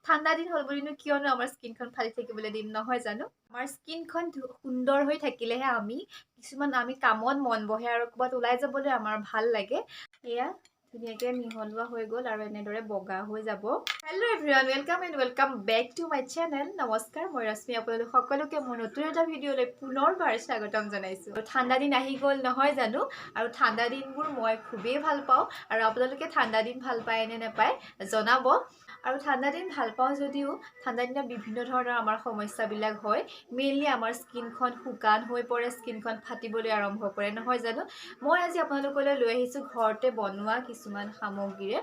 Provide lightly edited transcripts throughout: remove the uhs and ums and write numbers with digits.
ঠাণ্ডা দিন হ'ল বুলিনো কিয়নো আমাৰ স্কিনখন ফালি থাকিবলৈ দিম নহয় জানো আমাৰ স্কিনখন সুন্দৰ হৈ থাকিলেহে আমি কামত মন বহে আৰু ক'ৰবাত ওলাই যাবলৈ আমাৰ ভাল লাগে এয়া ধুনীয়াকৈ মিহলোৱা হৈ গ'ল আৰু এনেদৰে বগা হৈ যাব hello' everyone welcome back to my channel নমস্কাৰ মই ৰশ্মি আপোনালোক সকলোকে মোৰ নতুন এটা ভিডিঅ'লৈ পুনৰবাৰ স্বাগতম জনাইছোঁ ঠাণ্ডা দিন আহি গ'ল নহয় জানো আৰু ঠাণ্ডা দিনবোৰ মই খুবেই ভাল পাওঁ আৰু আপোনালোকে ঠাণ্ডা দিন ভাল পায় নে নাপায় জনাব আৰু ঠাণ্ডা দিন ভাল পাওঁ যদিও ঠাণ্ডা দিনত বিভিন্ন ধৰণৰ আমাৰ সমস্যাবিলাক হয় মেইনলি আমাৰ স্কিনখন শুকান হৈ পৰে স্কিনখন ফাটিবলৈ আৰম্ভ কৰে নহয় জানো মই আজি আপোনালোকলৈ লৈ আহিছোঁ ঘৰতে বনোৱা কিছুমান সামগ্ৰীৰে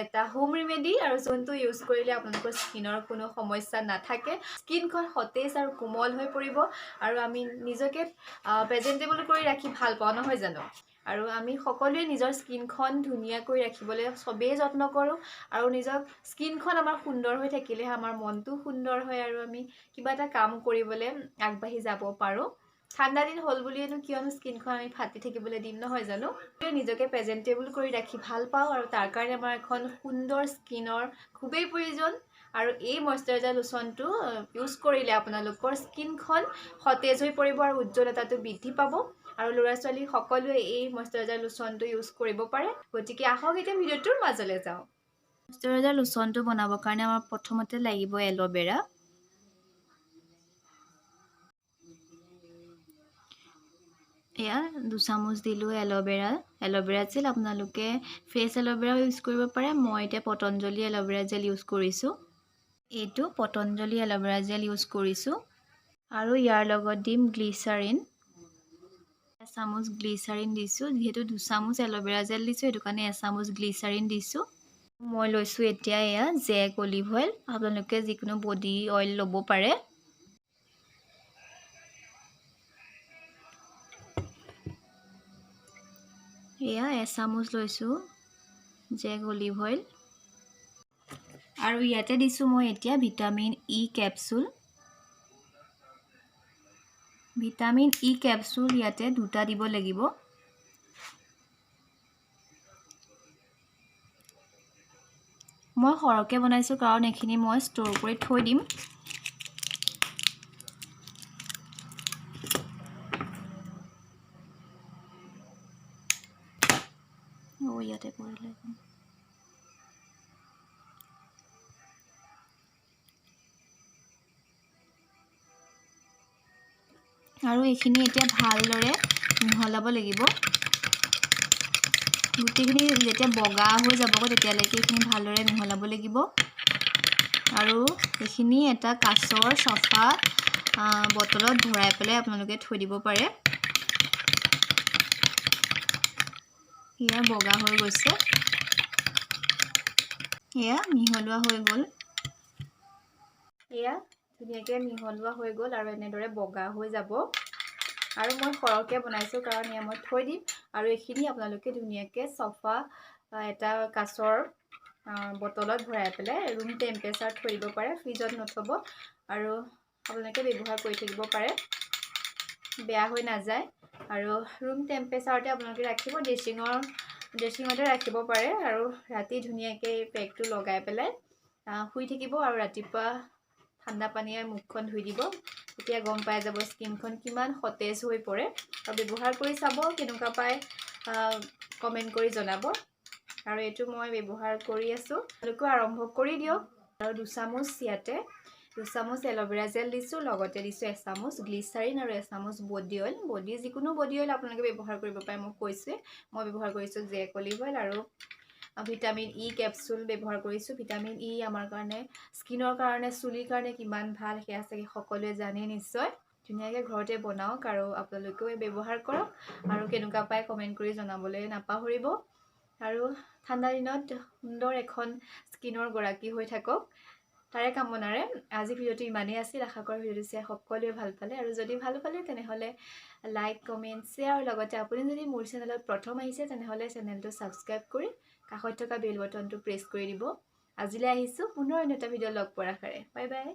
এটা হোম ৰেমেডি আৰু যোনটো ইউজ কৰিলে আপোনালোকৰ স্কিনৰ কোনো সমস্যা নাথাকে স্কিনখন সতেজ আৰু কোমল হৈ পৰিব আৰু আমি নিজকে প্ৰেজেন্টেবল কৰি ৰাখি ভাল পাওঁ নহয় জানো আৰু আমি সকলোৱে নিজৰ স্কিনখন ধুনীয়াকৈ ৰাখিবলৈ সবেই যত্ন কৰোঁ আৰু নিজৰ স্কিনখন আমাৰ সুন্দৰ হৈ থাকিলেহে আমাৰ মনটো সুন্দৰ হয় আৰু আমি কিবা এটা কাম কৰিবলৈ আগবাঢ়ি যাব পাৰোঁ ঠাণ্ডা দিন হ'ল বুলিয়েনো কিয়নো স্কিনখন আমি ফাটি থাকিবলৈ দিম নহয় জানো নিজকে প্ৰেজেন্টেবল কৰি ৰাখি ভাল পাওঁ আৰু তাৰ কাৰণে আমাৰ এখন সুন্দৰ স্কিনৰ খুবেই প্ৰয়োজন আৰু এই ময়শ্চাৰাইজাৰ লোচনটো ইউজ কৰিলে আপোনালোকৰ স্কিনখন সতেজ হৈ পৰিব আৰু উজ্জ্বলতাটো বৃদ্ধি পাব আৰু ল'ৰা ছোৱালী সকলোৱে এই ময়শ্চাৰাইজাৰ লোচনটো ইউজ কৰিব পাৰে গতিকে আহক এতিয়া ভিডিঅ'টোৰ মাজলৈ যাওঁ ময়শ্চাৰাইজাৰ লোচনটো বনাবৰ কাৰণে আমাৰ প্ৰথমতে লাগিব এল'ভেৰা এয়া 2 চামুচ দিলোঁ এল'ভেৰা জেল আপোনালোকে ফ্ৰেছ এল'ভেৰাও ইউজ কৰিব পাৰে মই এতিয়া পতঞ্জলি এল'ভেৰা জেল ইউজ কৰিছোঁ এইটো পতঞ্জলি এল'ভেৰা জেল ইউজ কৰিছোঁ আৰু ইয়াৰ লগত দিম গ্লিচাৰিন এচামুচ গ্লিচাৰিন দিছোঁ যিহেতু 2 চামুচ এল'ভেৰা জেল দিছোঁ সেইটো কাৰণে এচামুচ গ্লিচাৰিন দিছোঁ মই লৈছোঁ এতিয়া এয়া জেক অলিভ অইল আপোনালোকে যিকোনো বডি অইল ল'ব পাৰে এয়া এচামুচ লৈছোঁ জেক অলিভ অইল আৰু ইয়াতে দিছোঁ মই এতিয়া ভিটামিন ই কেপচুল ইয়াতে 2টা দিব লাগিব মই সৰহকৈ বনাইছোঁ কাৰণ এইখিনি মই ষ্ট'ৰ কৰি থৈ দিম ইয়াতে পৰিলে আৰু এইখিনি এতিয়া ভালদৰে মিহলাব লাগিব গুটিখিনি যেতিয়া বগা হৈ যাবগৈ তেতিয়ালৈকে এইখিনি ভালদৰে মিহলাব লাগিব আৰু এইখিনি এটা কাঁচৰ চফা বটলত ভৰাই পেলাই আপোনালোকে থৈ দিব পাৰে এয়া বগা হৈ গৈছে এয়া মিহলোৱা হৈ গ'ল এয়া ধুনীয়াকৈ মিহলোৱা হৈ গ'ল আৰু এনেদৰে বগা হৈ যাব আৰু মই সৰহকৈ বনাইছোঁ কাৰণ এয়া মই থৈ দিম আৰু এইখিনি আপোনালোকে ধুনীয়াকৈ চফা এটা কাঁচৰ বটলত ভৰাই পেলাই ৰুম টেম্পাৰেচাৰত থৈ দিব পাৰে ফ্ৰিজত নথ'ব আৰু আপোনালোকে ব্যৱহাৰ কৰি থাকিব পাৰে বেয়া হৈ নাযায় আৰু ৰুম টেম্পাৰেচাৰতে আপোনালোকে ৰাখিব ড্ৰেছিঙতে ৰাখিব পাৰে আৰু ৰাতি ধুনীয়াকৈ পেকটো লগাই পেলাই শুই থাকিব আৰু ৰাতিপুৱা ঠাণ্ডা পানীয়ে মুখখন ধুই দিব তেতিয়া গম পাই যাব স্কিনখন কিমান সতেজ হৈ পৰে আৰু ব্যৱহাৰ কৰি চাব কেনেকুৱা পায় কমেণ্ট কৰি জনাব আৰু এইটো মই ব্যৱহাৰ কৰি আছোঁ আপোনালোকেও আৰম্ভ কৰি দিয়ক আৰু 2 চামুচ ইয়াতে 2 চামুচ এল'ভেৰা জেল দিছোঁ লগতে দিছোঁ এচামুচ গ্লিচাৰিন আৰু এচামুচ বডি অইল যিকোনো বডি অইল আপোনালোকে ব্যৱহাৰ কৰিব পাৰে মই কৈছোঁৱে মই ব্যৱহাৰ কৰিছোঁ জেক অলিভ অইল আৰু ভিটামিন ই কেপচুল ব্যৱহাৰ কৰিছোঁ ভিটামিন ই আমাৰ কাৰণে স্কিনৰ কাৰণে চুলিৰ কাৰণে কিমান ভাল সেয়া চাগে সকলোৱে জানে নিশ্চয় ধুনীয়াকৈ ঘৰতে বনাওক আৰু আপোনালোকেও ব্যৱহাৰ কৰক আৰু কেনেকুৱা পায় কমেণ্ট কৰি জনাবলৈ নাপাহৰিব আৰু ঠাণ্ডা দিনত সুন্দৰ এখন স্কিনৰ গৰাকী হৈ থাকক তাৰে কামনাৰে আজি ভিডিঅ'টো ইমানেই আছিল আশা কৰোঁ ভিডিঅ'টো চাই সকলোৱে ভাল পালে আৰু যদি ভাল পালে তেনেহ'লে লাইক কমেণ্ট শ্বেয়াৰ লগতে আপুনি যদি মোৰ চেনেলত প্ৰথম আহিছে তেনেহ'লে চেনেলটো ছাবস্ক্ৰাইব কৰি কাষত থকা বেল বটনটো প্ৰেছ কৰি দিব আজিলৈ আহিছোঁ পুনৰ অন্য এটা ভিডিঅ' লগ পোৱাৰ আশাৰে বাই বাই